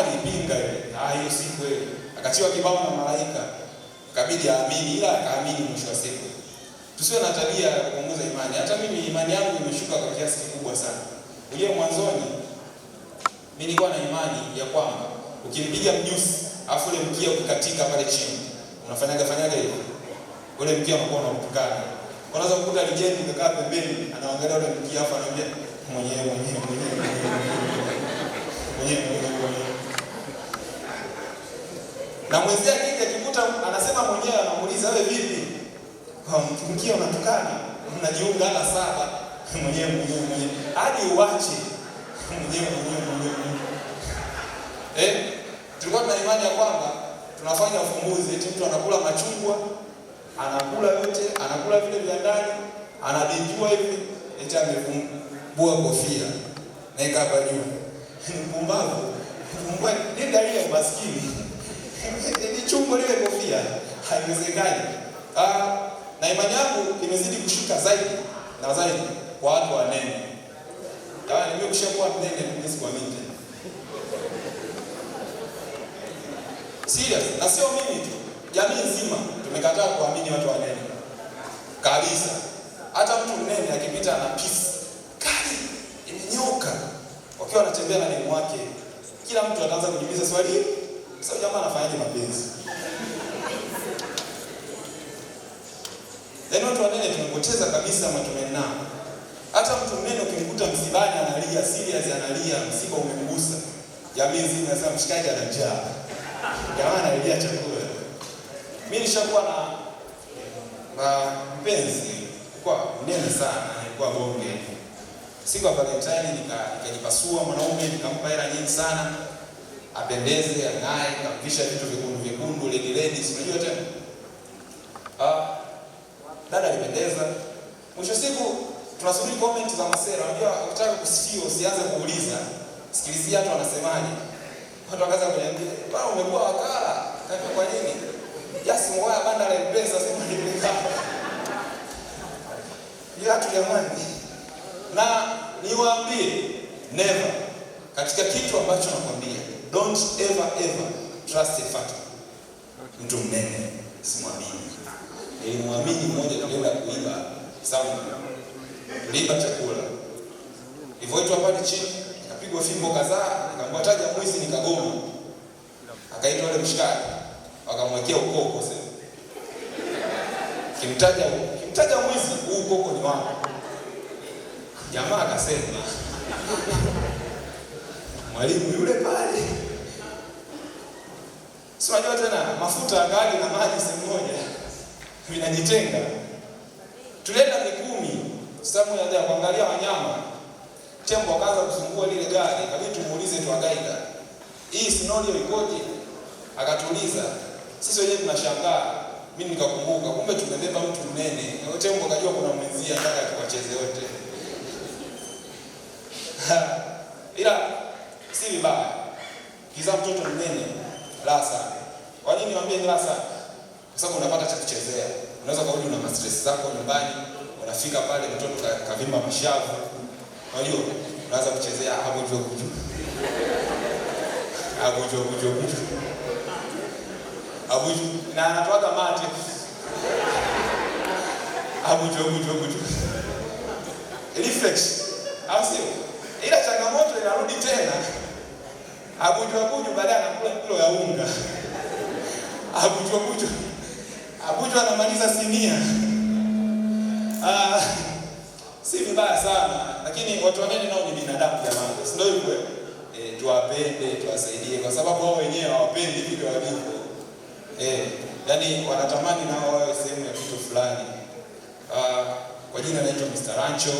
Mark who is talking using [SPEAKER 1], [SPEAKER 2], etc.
[SPEAKER 1] alipinga ile. Hiyo si kweli. Akachiwa kibao na malaika. Ikabidi aamini, ila akaamini mwisho wa siku. Tusiwe na tabia ya kupunguza imani. Hata mimi imani yangu imeshuka kwa kiasi kikubwa sana. Unajua mwanzoni mimi nilikuwa na imani ya kwamba ukimpiga mjusi afu ile mkia ukikatika pale chini, unafanyaga hivyo. Ule mkia unakuwa unatukana. Unaweza kukuta legend ukakaa pembeni, anaangalia ule mkia afu anaambia mwenyewe. Na mwenzia kike akikuta anasema mwenyewe, anamuuliza wewe vipi? Mkia unatukana, mnajiunga hata saba mwenyewe. Hadi uache mwenyewe. Tulikuwa tuna imani ya kwamba tunafanya ufumbuzi, eti mtu anakula machungwa, anakula yote, anakula vile vya ndani, anadijua hivi, eti amefumbua kofia na ika hapa juu. Mpumbavu. Ni dalili ya maskini. Ni chungwa lile kofia. Haiwezekani. Na imani yangu imezidi kushuka zaidi na zaidi kwa watu wanene. Jamani, mimi kushakuwa mnene mimi sikuamini. Serious, na sio mimi tu. Jamii nzima tumekataa kuamini watu wanene. Kabisa. Hata mtu mnene akipita ana pisi kali, imenyoka. Wakiwa wanatembea na demu wake, kila mtu ataanza kujiuliza swali hili, sasa jamaa anafanyaje mapenzi? Yaani watu wanene tumepoteza kabisa matumaini nao. Hata mtu mnene ukimkuta msibani analia, serious analia, msiba umemgusa. Jamii nzima inasema mshikaji ana njaa. Jamaa analia chakula. Mimi nishakuwa na mpenzi kwa mnene sana, alikuwa bonge. Siku ya Valentine nikajipasua mwanaume, nikampa hela nyingi sana. Apendeze, angae, nikamvisha vitu vyekundu, ladies, unajua tena. Dada alipendeza. Mwisho siku tunasubiri comment za masera. Unajua ukitaka kusifiwa usianze kuuliza. Sikilizia watu wanasemaje. Watu wakaanza kuniambia, "Bwana umekuwa wakala." Kwa nini? Just mwaya banda la pesa sema nilika. Ila tuliamani. Na niwaambie never katika kitu ambacho nakwambia, don't ever trust a fat. Mtu mnene simwamini. Nilimwamini mmoja tulienda kuiba sababu tuliiba chakula. Hivyo wetu hapa chini nikapigwa fimbo kadhaa, nikamwambia taja mwizi, nikagoma. Akaitwa yule mshikaji, akamwekea ukoko sasa. Kimtaja mwizi, huu ukoko ni wako. Jamaa akasema, mwalimu yule pale. Si unajua tena mafuta ya gari na maji sehemu moja vinajitenga. Tulienda Mikumi, sababu ya kuangalia wanyama. Tembo akaanza kusumbua lile gari, kabidi tumuulize tu agaida, hii scenario ikoje? Akatuuliza. Sisi wenyewe tunashangaa. Mimi nikakumbuka kumbe tumebeba mtu mnene. Na tembo akajua kuna mwenzia anataka tuwacheze wote. Ila si vibaya. Kiza mtoto mnene la sana. Kwa nini niwaambie ni la sana? Kwa sababu unapata cha kuchezea. Unaweza kurudi na stress zako nyumbani, unafika pale mtoto kavimba mashavu. Unajua, unaanza kuchezea hapo juu. Abuju na anatoka mate. Abuju. Reflex. Au sio? Ila changamoto inarudi tena. Abuju baadaye anakula kilo ya unga. Abuju anamaliza sinia. Si vibaya sana, lakini watu wanene nao ni binadamu jamani. Sio hivyo. Tuwapende, tuwasaidie kwa sababu wao wenyewe hawapendi vile walivyo. Yaani wanatamani nao wawe sehemu ya kitu fulani. Kwa jina naitwa Mr. Rancho.